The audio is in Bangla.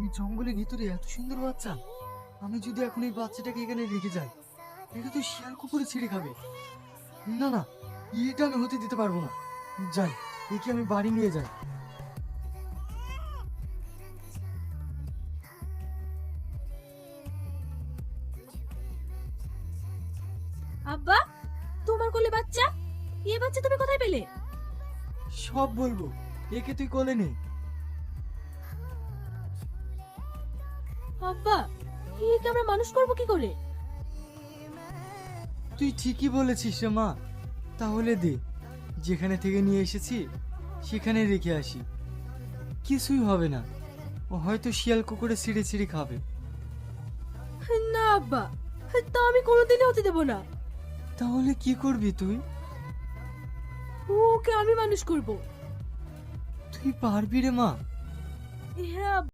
এই জঙ্গলের ভিতরে এত সুন্দর বাচ্চা, আমি যদি এখন এই বাচ্চাটাকে এখানে রেখে যাই, এটা তো শিয়াল কুকুরে ছিঁড়ে খাবে। না না, এটা আমি হতে দিতে পারবো না। যাই, একে আমি বাড়ি নিয়ে যাই। আব্বা, তোমার কোলে বাচ্চা? এ বাচ্চা তুমি কোথায় পেলে? সব বলবো, একে তুই কোলে নে। আব্বা, একে আমরা মানুষ করবো কি করে? তুই ঠিকই বলেছিস রে মা। তাহলে দে, যেখানে থেকে নিয়ে এসেছি সেখানে রেখে আসি। কিছুই হবে না, ও হয়তো শিয়াল কুকুরে ছিঁড়ে ছিঁড়ে খাবে। না আব্বা, তা আমি কোনোদিনই হতে দেবো না। তাহলে কি করবি তুই? ওকে আমি মানুষ করব। তুই পারবি রে মা? হ্যাঁ